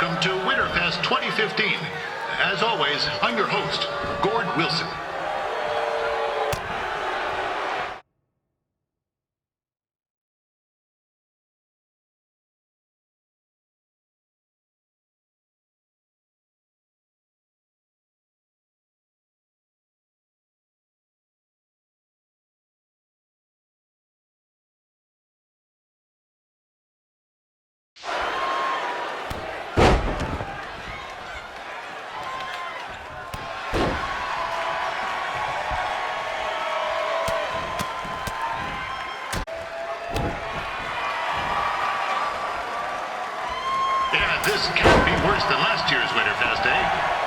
welcome to Winterfest 2015. As always, I'm your host, Gord Wilson. Yeah, this can't be worse than last year's Winterfest, eh?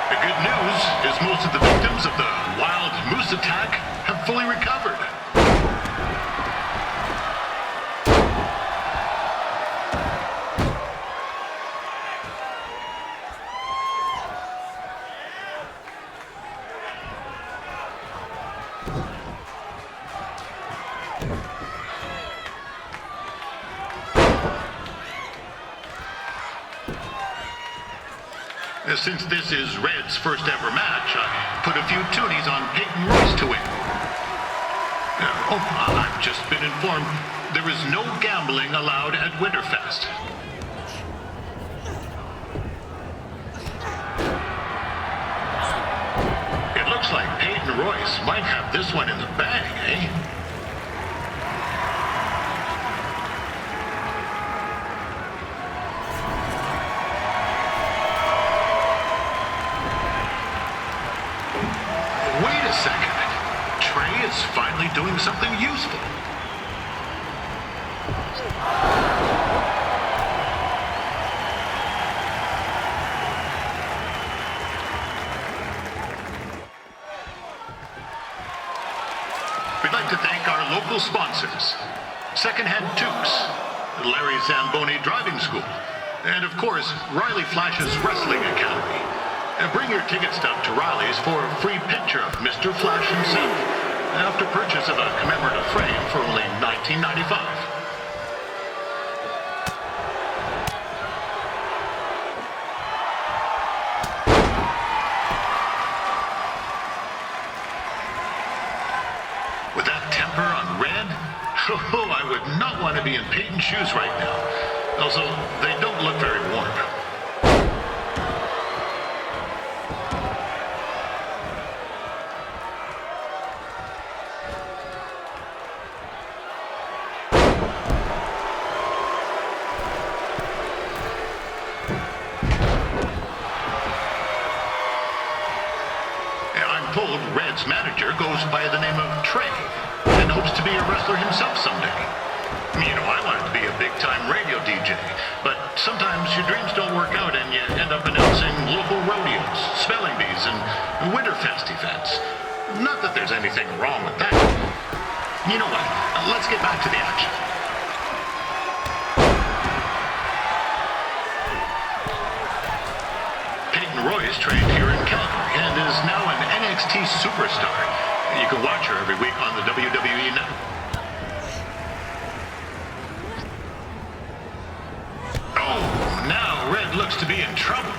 The good news is most of the victims of the wild moose attack have fully recovered. Since this is Red's first ever match, I put a few toonies on Peyton Royce to win. I've just been informed there is no gambling allowed at Winterfest. It looks like Peyton Royce might have this one in the bag, eh? Wait a second. Trey is finally doing something useful. We'd like to thank our local sponsors, Secondhand Tukes, Larry Zamboni Driving School, and of course, Riley Flash's Wrestling Academy. Bring your ticket stub to Riley's for a free picture of Mr. Flash himself, after purchase of a commemorative frame for only $19.95. With that temper on Red, I would not want to be in Peyton's shoes right now. Also, they don't look very warm. Told Red's manager goes by the name of Trey and hopes to be a wrestler himself someday. You know, I wanted to be a big-time radio DJ, but sometimes your dreams don't work out and you end up announcing local rodeos, spelling bees, and Winterfest events. Not that there's anything wrong with that. You know what? Let's get back to the action. Peyton Royce trained here in Calgary and is now an NXT superstar. You can watch her every week on the WWE Network. Oh, now Red looks to be in trouble.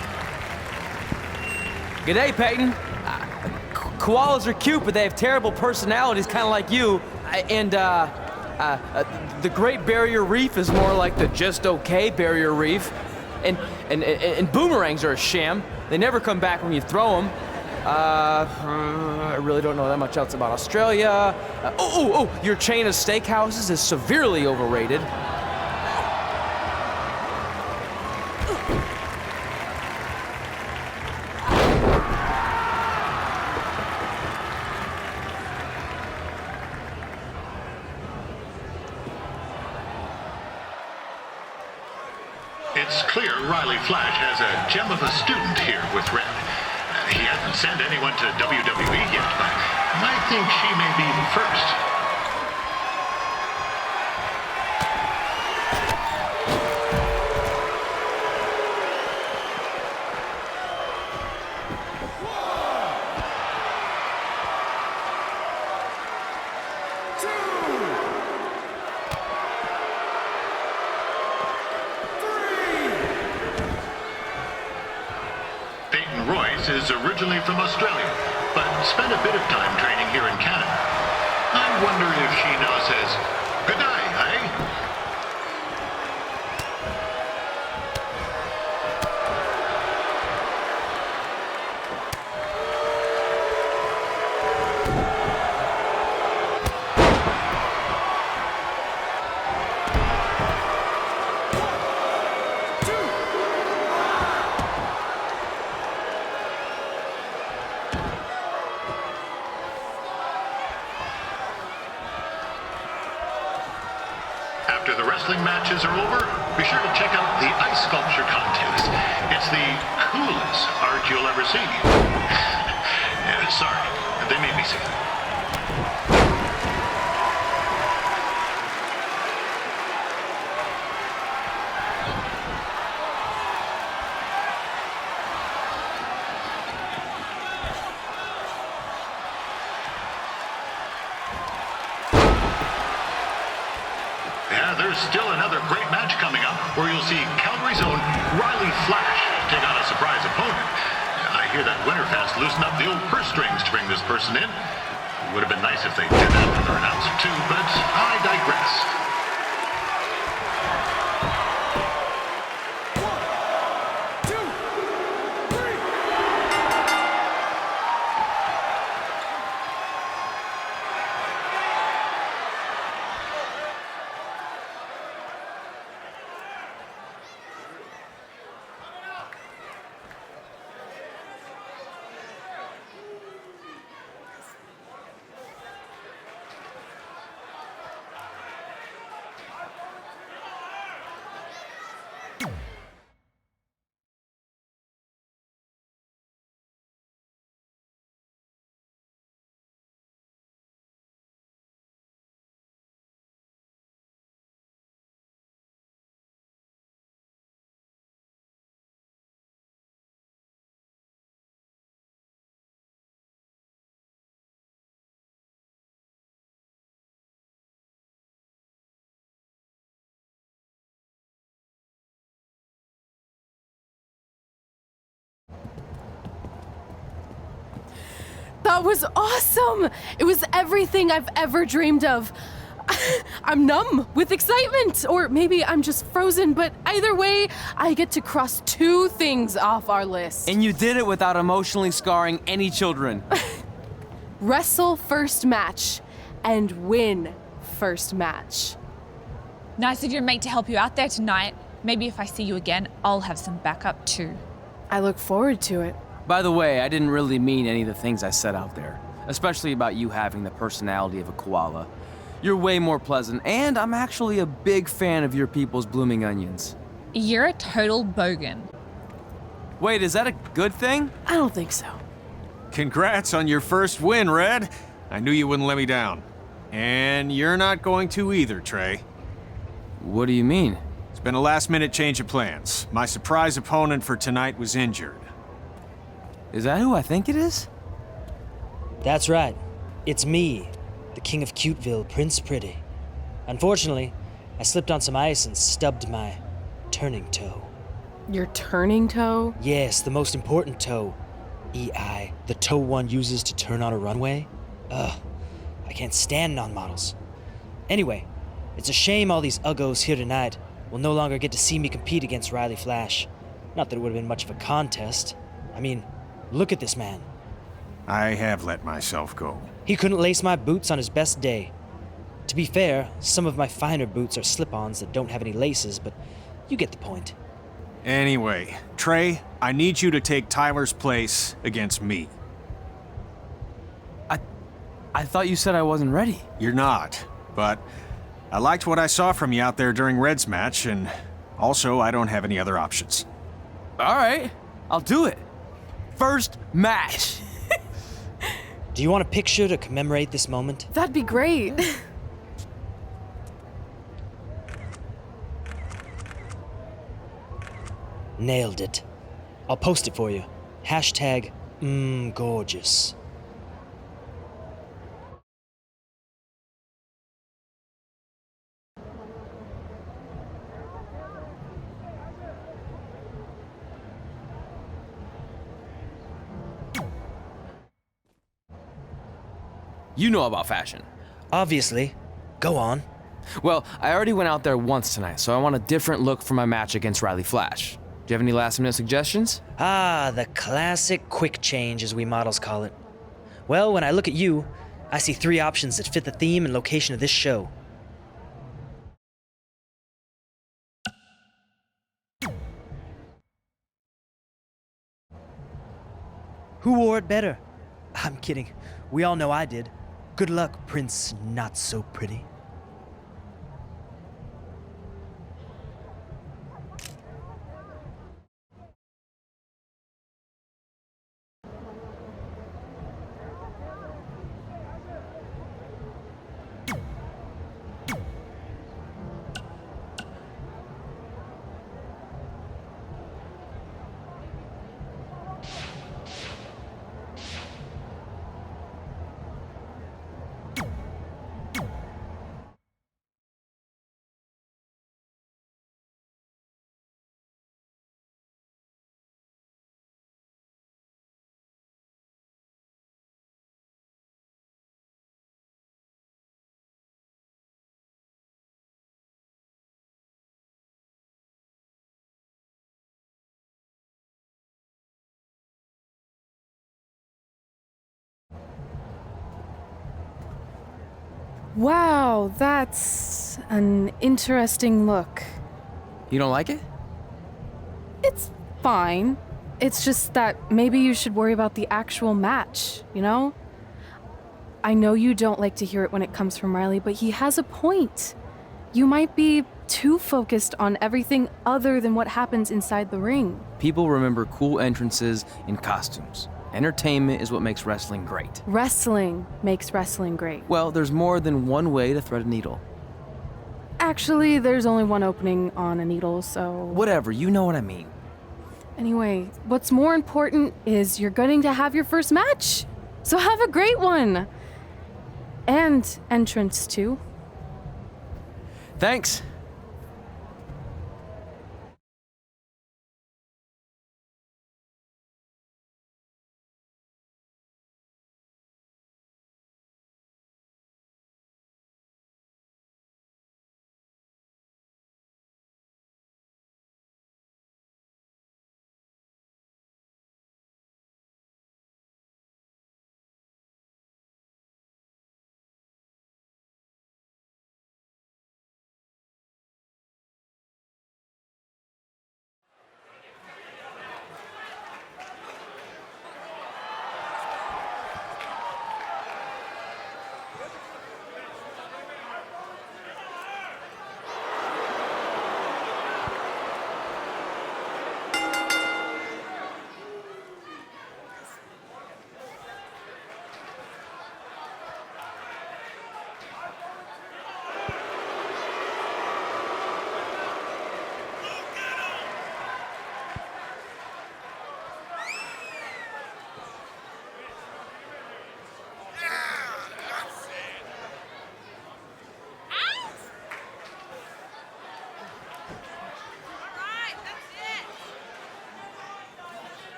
G'day, Peyton. Koalas are cute, but they have terrible personalities, kind of like you. The Great Barrier Reef is more like the just okay Barrier Reef. And boomerangs are a sham. They never come back when you throw them. I really don't know that much else about Australia. Your chain of steakhouses is severely overrated. It's clear Riley Flash has a gem of a student here with Red. He hasn't sent anyone to WWE yet, but I think she may be the first. is originally from Australia, but spent a bit of time training here in Canada. I wonder if she now says, good day, eh? After the wrestling matches are over, be sure to check out the ice sculpture contest. It's the coolest art you'll ever see. Yeah, sorry, they made me say that. Yeah, there's still another great match coming up where you'll see Calgary's own Riley Flash take on a surprise opponent. I hear that Winterfest loosened up the old purse strings to bring this person in. Would have been nice if they did that for their announcer too, but I digress. That was awesome! It was everything I've ever dreamed of. I'm numb with excitement, or maybe I'm just frozen, but either way, I get to cross 2 things off our list. And you did it without emotionally scarring any children. Wrestle first match and win first match. Nice of your mate to help you out there tonight. Maybe if I see you again, I'll have some backup too. I look forward to it. By the way, I didn't really mean any of the things I said out there, especially about you having the personality of a koala. You're way more pleasant, and I'm actually a big fan of your people's blooming onions. You're a total bogan. Wait, is that a good thing? I don't think so. Congrats on your first win, Red. I knew you wouldn't let me down. And you're not going to either, Trey. What do you mean? It's been a last-minute change of plans. My surprise opponent for tonight was injured. Is that who I think it is? That's right. It's me, the King of Cuteville, Prince Pretty. Unfortunately, I slipped on some ice and stubbed my turning toe. Your turning toe? Yes, the most important toe. EI, the toe one uses to turn on a runway. Ugh, I can't stand non-models. Anyway, it's a shame all these uggos here tonight will no longer get to see me compete against Riley Flash. Not that it would have been much of a contest. I mean, look at this man. I have let myself go. He couldn't lace my boots on his best day. To be fair, some of my finer boots are slip-ons that don't have any laces, but you get the point. Anyway, Trey, I need you to take Tyler's place against me. I thought you said I wasn't ready. You're not, but I liked what I saw from you out there during Red's match, and also I don't have any other options. All right, I'll do it. First match. Do you want a picture to commemorate this moment? That'd be great. Nailed it. I'll post it for you. Hashtag gorgeous. You know about fashion. Obviously. Go on. Well, I already went out there once tonight, so I want a different look for my match against Riley Flash. Do you have any last-minute suggestions? Ah, the classic quick change, as we models call it. Well, when I look at you, I see 3 options that fit the theme and location of this show. Who wore it better? I'm kidding. We all know I did. Good luck, Prince Not So Pretty. Wow, that's an interesting look. You don't like it? It's fine. It's just that maybe you should worry about the actual match, you know? I know you don't like to hear it when it comes from Riley, but he has a point. You might be too focused on everything other than what happens inside the ring. People remember cool entrances and costumes. Entertainment is what makes wrestling great. Wrestling makes wrestling great. Well, there's more than one way to thread a needle. Actually, there's only one opening on a needle, so... Whatever, you know what I mean. Anyway, what's more important is you're going to have your first match. So have a great one. And entrance, too. Thanks.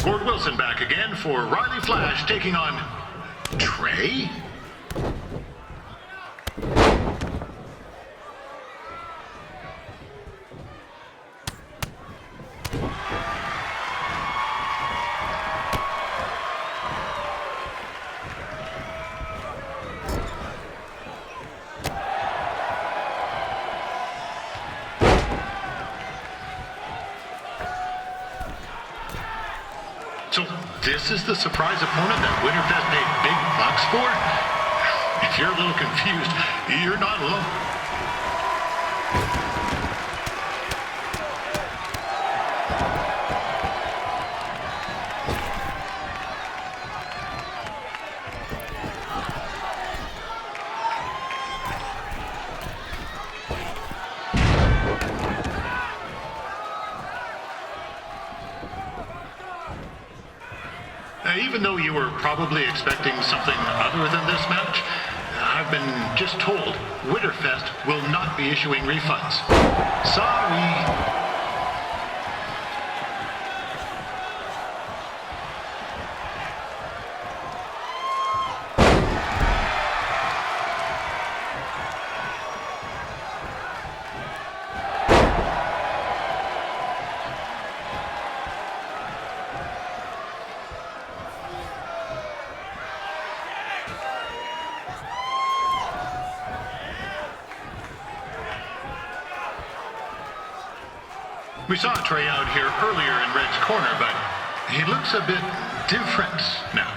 Fort Wilson back again for Riley Flash taking on Trey? So this is the surprise opponent that Winterfest paid big bucks for? If you're a little confused, you're not alone. Even though you were probably expecting something other than this match, I've been just told Winterfest will not be issuing refunds. Sorry. We saw Trey out here earlier in Red's corner, but he looks a bit different now.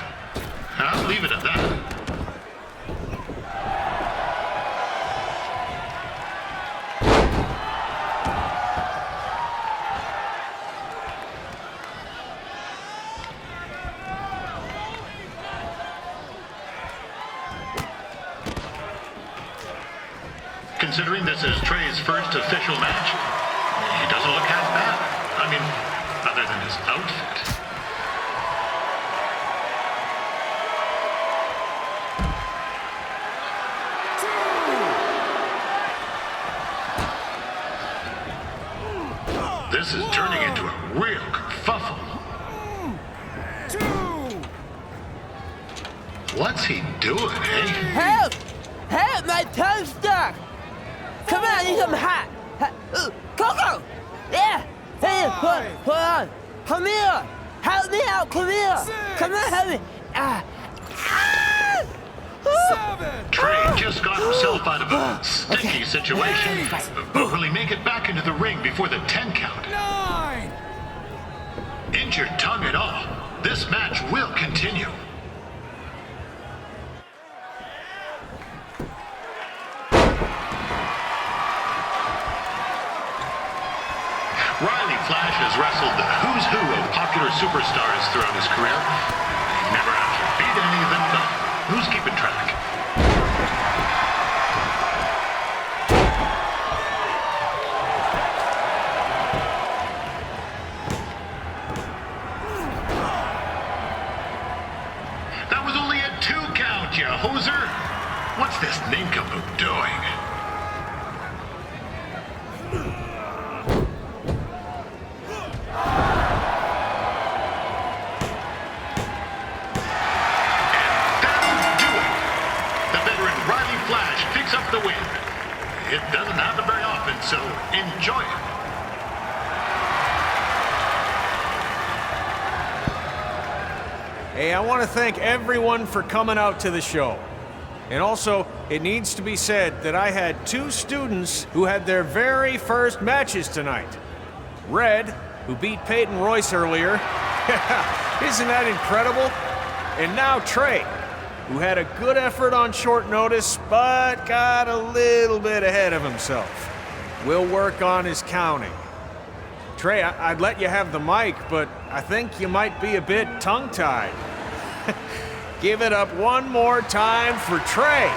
I'll leave it at that. Considering this is Trey's first official match, he doesn't look half bad. I mean, other than his outfit. This is turning into a real kerfuffle. What's he doing, eh? Help! Help! My tongue's stuck! Come on, I need some hot! Coco! Yeah! Hey, hold on! Come here! Help me out! Come here! Come on, help me! Trey just got himself out of a sticky situation, but will he make it back into the ring before the 10 count? 9! Injured tongue at all. This match will continue. Riley Flash has wrestled the who's who of popular superstars throughout his career. He never actually beat any of them, but who's keeping track? That was only a 2 count, you hoser! What's this nincompoop doing? Up the win. It doesn't happen very often, so enjoy it. Hey, I want to thank everyone for coming out to the show. And also, it needs to be said that I had 2 students who had their very first matches tonight. Red, who beat Peyton Royce earlier. Isn't that incredible? And now Trey, who had a good effort on short notice, but got a little bit ahead of himself. We'll work on his counting. Trey, I'd let you have the mic, but I think you might be a bit tongue-tied. Give it up one more time for Trey.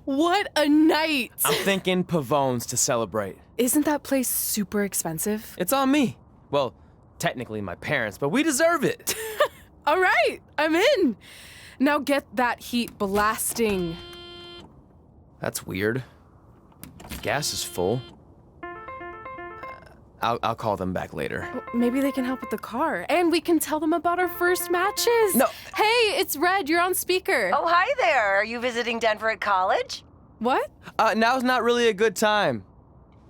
What a night! I'm thinking Pavone's to celebrate. Isn't that place super expensive? It's on me. Well, technically my parents, but we deserve it. All right, I'm in. Now get that heat blasting. That's weird. Gas is full. I'll call them back later. Maybe they can help with the car, and we can tell them about our first matches. No. Hey, it's Red. You're on speaker. Oh, hi there. Are you visiting Denver at college? What? Now's not really a good time.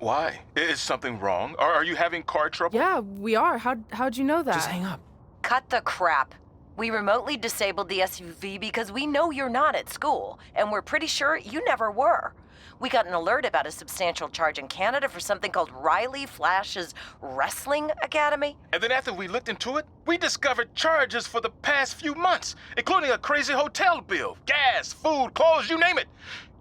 Why? Is something wrong? Are you having car trouble? Yeah, we are. How'd you know that? Just hang up. Cut the crap. We remotely disabled the SUV because we know you're not at school, and we're pretty sure you never were. We got an alert about a substantial charge in Canada for something called Riley Flash's Wrestling Academy. And then after we looked into it, we discovered charges for the past few months, including a crazy hotel bill, gas, food, clothes, you name it.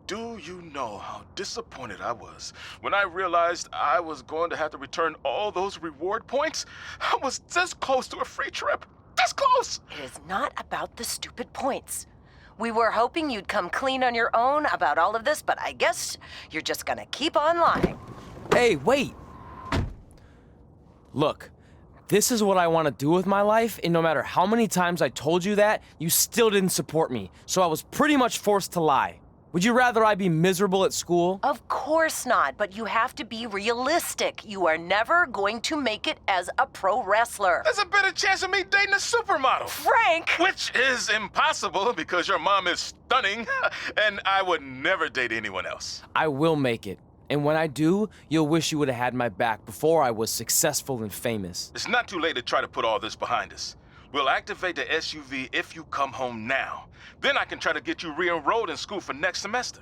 Do you know how disappointed I was when I realized I was going to have to return all those reward points? I was this close to a free trip. This close! It is not about the stupid points. We were hoping you'd come clean on your own about all of this, but I guess you're just gonna keep on lying. Hey, wait. Look, this is what I want to do with my life, and no matter how many times I told you that, you still didn't support me, so I was pretty much forced to lie. Would you rather I be miserable at school? Of course not, but you have to be realistic. You are never going to make it as a pro wrestler. There's a better chance of me dating a supermodel. Frank! Which is impossible because your mom is stunning, and I would never date anyone else. I will make it. And when I do, you'll wish you would have had my back before I was successful and famous. It's not too late to try to put all this behind us. We'll activate the SUV if you come home now. Then I can try to get you re-enrolled in school for next semester.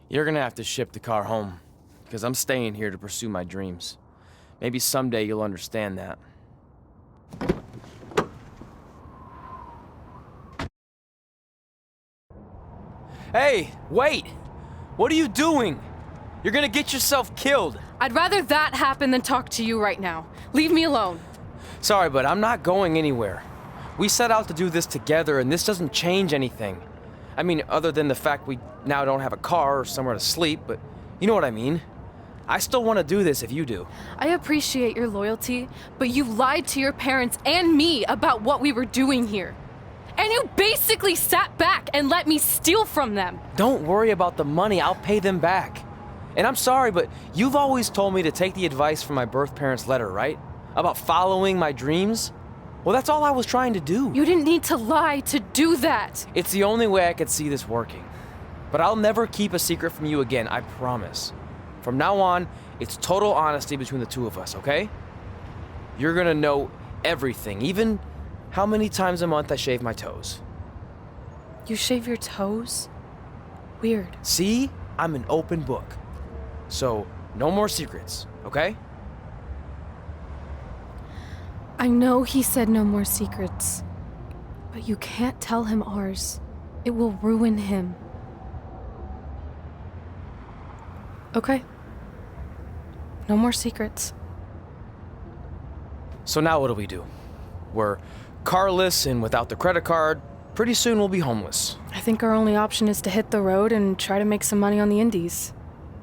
You're gonna have to ship the car home, because I'm staying here to pursue my dreams. Maybe someday you'll understand that. Hey, wait! What are you doing? You're gonna get yourself killed. I'd rather that happen than talk to you right now. Leave me alone. Sorry, but I'm not going anywhere. We set out to do this together, and this doesn't change anything. I mean, other than the fact we now don't have a car or somewhere to sleep, but you know what I mean. I still want to do this if you do. I appreciate your loyalty, but you lied to your parents and me about what we were doing here. And you basically sat back and let me steal from them. Don't worry about the money, I'll pay them back. And I'm sorry, but you've always told me to take the advice from my birth parents' letter, right? About following my dreams? Well, that's all I was trying to do. You didn't need to lie to do that. It's the only way I could see this working. But I'll never keep a secret from you again, I promise. From now on, it's total honesty between the two of us, okay? You're gonna know everything, even how many times a month I shave my toes. You shave your toes? Weird. See? I'm an open book. So, no more secrets, okay? I know he said no more secrets, but you can't tell him ours. It will ruin him. Okay. No more secrets. So now what do? We're carless and without the credit card. Pretty soon we'll be homeless. I think our only option is to hit the road and try to make some money on the indies.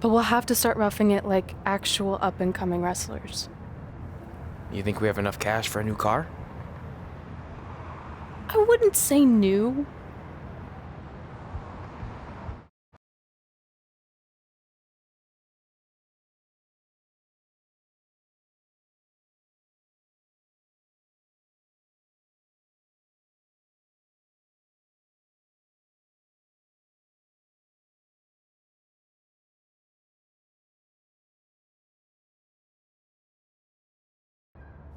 But we'll have to start roughing it like actual up-and-coming wrestlers. You think we have enough cash for a new car? I wouldn't say new.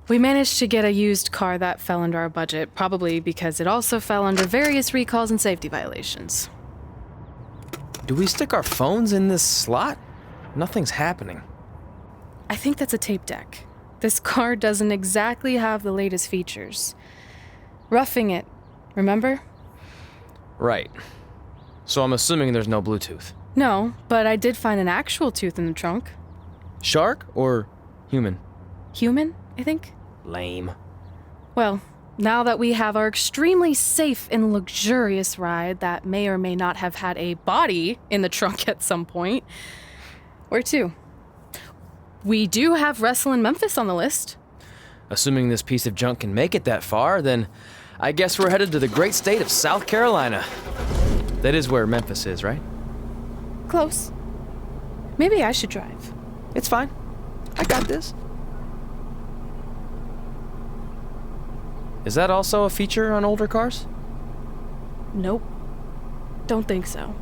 We managed to get a used car that fell under our budget, probably because it also fell under various recalls and safety violations. Do we stick our phones in this slot? Nothing's happening. I think that's a tape deck. This car doesn't exactly have the latest features. Roughing it, remember? Right. So I'm assuming there's no Bluetooth. No, but I did find an actual tooth in the trunk. Shark or human? Human, I think. Lame. Well, Now that we have our extremely safe and luxurious ride that may or may not have had a body in the trunk at some point, where to? We do have Wrestle in Memphis on the list. Assuming this piece of junk can make it that far, then I guess we're headed to the great state of South Carolina. That is where Memphis is, right? Close. Maybe I should drive. It's fine. I got this. Is that also a feature on older cars? Nope. Don't think so.